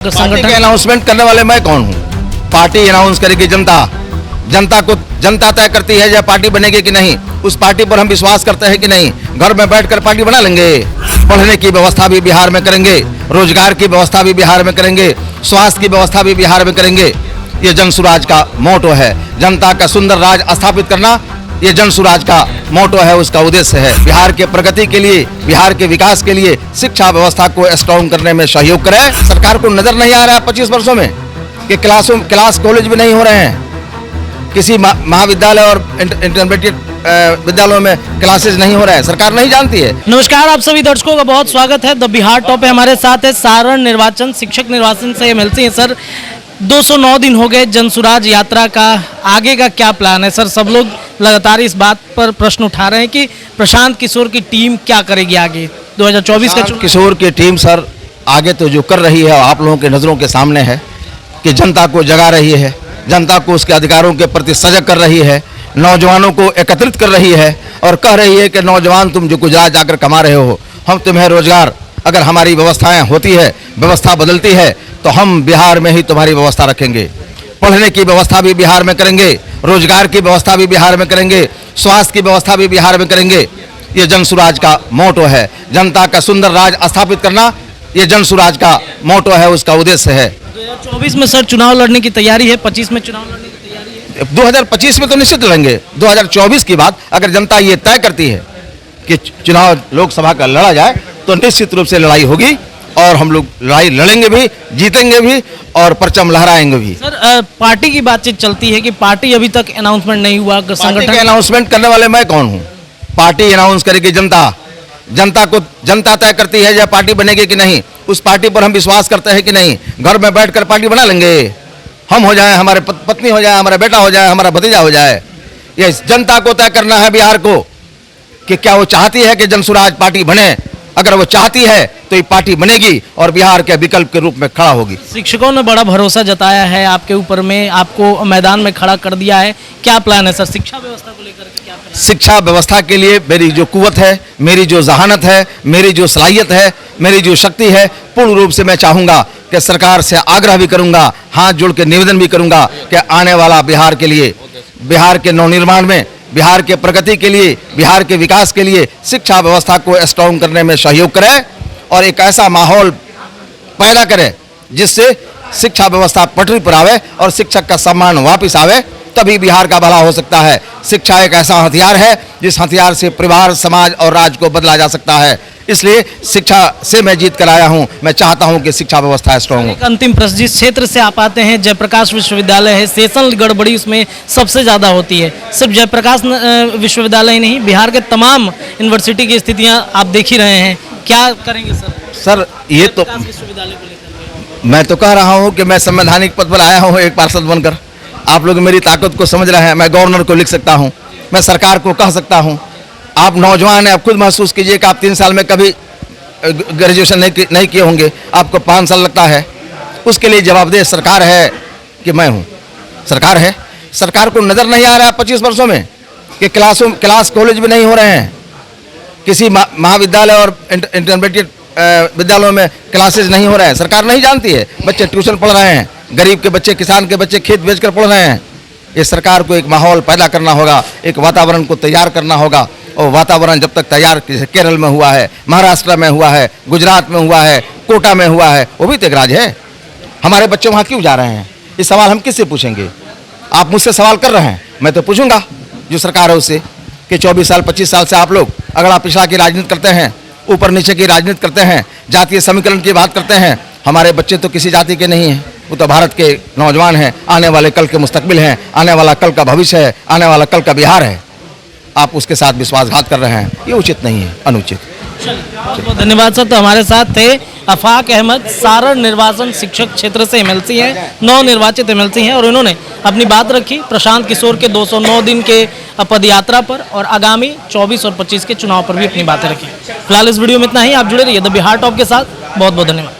Party के announcement करने वाले मैं कौन हूँ? पार्टी अनाउंस करेगी जनता। जनता तय करती है जब पार्टी बनेगी कि नहीं। उस पार्टी पर हम विश्वास करते हैं कि नहीं। घर में बैठकर पार्टी बना लेंगे। पढ़ने की व्यवस्था भी बिहार में करेंगे, रोजगार की व्यवस्था भी बिहार में करेंगे, स्वास्थ्य की व्यवस्था भी बिहार में करेंगे। ये जन सुराज का मोटो है। जनता का सुंदर राज स्थापित करना ये जन सुराज का मोटो है, उसका उद्देश्य है। बिहार के प्रगति के लिए, बिहार के विकास के लिए शिक्षा व्यवस्था को स्ट्रॉन्ग करने में सहयोग करें। सरकार को नजर नहीं आ रहा है 25 वर्षों में कि क्लास कॉलेज भी नहीं हो रहे हैं। किसी महाविद्यालय और इंटरमीडिएट विद्यालयों में क्लासेज नहीं हो रहे हैं। सरकार नहीं जानती है। नमस्कार, आप सभी दर्शकों का बहुत स्वागत है। द बिहार टॉप पे हमारे साथ है सारण निर्वाचन शिक्षक निर्वाचन से एमएलसी हैं सर। 209 दिन हो गए जनसुराज यात्रा का, आगे का क्या प्लान है सर? सब लोग लगातार इस बात पर प्रश्न उठा रहे हैं कि प्रशांत किशोर की टीम क्या करेगी आगे 2024 का चुनाव। किशोर की टीम सर आगे तो जो कर रही है आप लोगों के नजरों के सामने है कि जनता को जगा रही है, जनता को उसके अधिकारों के प्रति सजग कर रही है, नौजवानों को एकत्रित कर रही है और कह रही है कि नौजवान तुम जो गुजरात जाकर कमा रहे हो, हम तुम्हें रोजगार, अगर हमारी व्यवस्थाएं होती है, व्यवस्था बदलती है तो हम बिहार में ही तुम्हारी व्यवस्था रखेंगे। पढ़ने की व्यवस्था भी बिहार में करेंगे, रोजगार की व्यवस्था भी बिहार में करेंगे, स्वास्थ्य की व्यवस्था भी बिहार में करेंगे। ये जन सुराज का मोटो है। जनता का सुंदर राज स्थापित करना ये जन सुराज का मोटो है, उसका उद्देश्य है। 2024 में सर चुनाव लड़ने की तैयारी है, 25 में चुनाव लड़ने की तैयारी है। 2025 में तो निश्चित लड़ेंगे। 2024 की बात अगर जनता ये तय करती है कि चुनाव लोकसभा का लड़ा जाए तो निश्चित रूप से लड़ाई होगी और हम लोग लड़ाई लड़ेंगे भी, जीतेंगे भी और परचम लहराएंगे भी। सर पार्टी की बातचीत चलती है कि पार्टी अभी तक अनाउंसमेंट नहीं हुआ। संगठन अनाउंसमेंट करने वाले मैं कौन हूँ? पार्टी अनाउंस करेगी जनता। जनता तय करती है जब पार्टी बनेगी कि नहीं। उस पार्टी पर हम विश्वास करते हैं कि नहीं। घर में बैठकर पार्टी बना लेंगे। हम हो जाए, हमारे पत्नी हो जाए, हमारा बेटा हो जाए, हमारा भतीजा हो जाए। ये जनता को तय करना है बिहार को कि क्या वो चाहती है कि जनसुराज पार्टी बने। अगर वो चाहती है तो ये पार्टी बनेगी और बिहार के विकल्प के रूप में खड़ा होगी। शिक्षकों ने बड़ा भरोसा जताया है आपके ऊपर में, आपको मैदान में खड़ा कर दिया है। क्या प्लान है सर शिक्षा व्यवस्था को लेकर के? क्या प्लान? शिक्षा व्यवस्था के लिए मेरी जो कुव्वत है, मेरी जो जहानत है, मेरी जो सलाहियत है, मेरी जो शक्ति है, पूर्ण रूप से मैं चाहूँगा कि सरकार से आग्रह भी करूँगा, हाथ जोड़ के निवेदन भी करूँगा कि आने वाला बिहार के लिए, बिहार के नवनिर्माण में, बिहार के प्रगति के लिए, बिहार के विकास के लिए शिक्षा व्यवस्था को स्ट्रॉन्ग करने में सहयोग करें और एक ऐसा माहौल पैदा करें जिससे शिक्षा व्यवस्था पटरी पर आवे और शिक्षक का सम्मान वापस आवे। तभी बिहार का भला हो सकता है। शिक्षा एक ऐसा हथियार है जिस हथियार से परिवार, समाज और राज्य को बदला जा सकता है। इसलिए शिक्षा से मैं जीत कर आया हूं। मैं चाहता हूं कि शिक्षा व्यवस्था स्ट्रॉन्ग हो। अंतिम प्रश्न, जिस क्षेत्र से आप आते हैं जयप्रकाश विश्वविद्यालय है, सेशन गड़बड़ी उसमें सबसे ज़्यादा होती है। सिर्फ जयप्रकाश विश्वविद्यालय ही नहीं, बिहार के तमाम यूनिवर्सिटी की स्थितियाँ आप देख ही रहे हैं। क्या करेंगे सर? सर ये तो विश्वविद्यालय को लेकर मैं तो कह रहा हूं कि मैं संवैधानिक पद पर आया हूं एक पार्षद बनकर। आप लोग मेरी ताकत को समझ रहे हैं। मैं गवर्नर को लिख सकता हूं, मैं सरकार को कह सकता हूं। आप नौजवान हैं, आप खुद महसूस कीजिए कि आप 3 साल में कभी ग्रेजुएशन नहीं किए होंगे, आपको 5 साल लगता है। उसके लिए जवाबदेह सरकार है कि मैं हूँ? सरकार है। सरकार को नज़र नहीं आ रहा है 25 वर्षों में कि क्लास कॉलेज भी नहीं हो रहे हैं। किसी महाविद्यालय और इंटरमीडिएट विद्यालयों में क्लासेज नहीं हो रहे हैं। सरकार नहीं जानती है। बच्चे ट्यूशन पढ़ रहे हैं, गरीब के बच्चे, किसान के बच्चे खेत बेचकर पढ़ रहे हैं। ये सरकार को एक माहौल पैदा करना होगा, एक वातावरण को तैयार करना होगा। और वातावरण जब तक तैयार, केरल में हुआ है, महाराष्ट्र में हुआ है, गुजरात में हुआ है, कोटा में हुआ है, वो भी तो एक राज्य है। हमारे बच्चे वहाँ क्यों जा रहे हैं? ये सवाल हम किससे पूछेंगे? आप मुझसे सवाल कर रहे हैं, मैं तो पूछूंगा जो सरकार है उससे कि 24 साल 25 साल से आप लोग अगर आप पिछड़ा की राजनीति करते हैं, ऊपर नीचे की राजनीति करते हैं, जातीय समीकरण की बात करते हैं। हमारे बच्चे तो किसी जाति के नहीं हैं, वो तो भारत के नौजवान हैं, आने वाले कल के मुस्तकबिल हैं, आने वाला कल का भविष्य है, आने वाला कल का बिहार है। आप उसके साथ विश्वासघात कर रहे हैं, ये उचित नहीं है, अनुचित। बहुत बहुत धन्यवाद सर। तो हमारे साथ थे अफाक अहमद, सारण निर्वाचन शिक्षक क्षेत्र से एमएलसी हैं, नवनिर्वाचित एमएलसी हैं और इन्होंने अपनी बात रखी प्रशांत किशोर के 209 दिन के पदयात्रा पर और आगामी 24 और 25 के चुनाव पर भी अपनी बातें रखी। फिलहाल इस वीडियो में इतना ही। आप जुड़े रहिए द बिहार टॉप के साथ। बहुत बहुत धन्यवाद।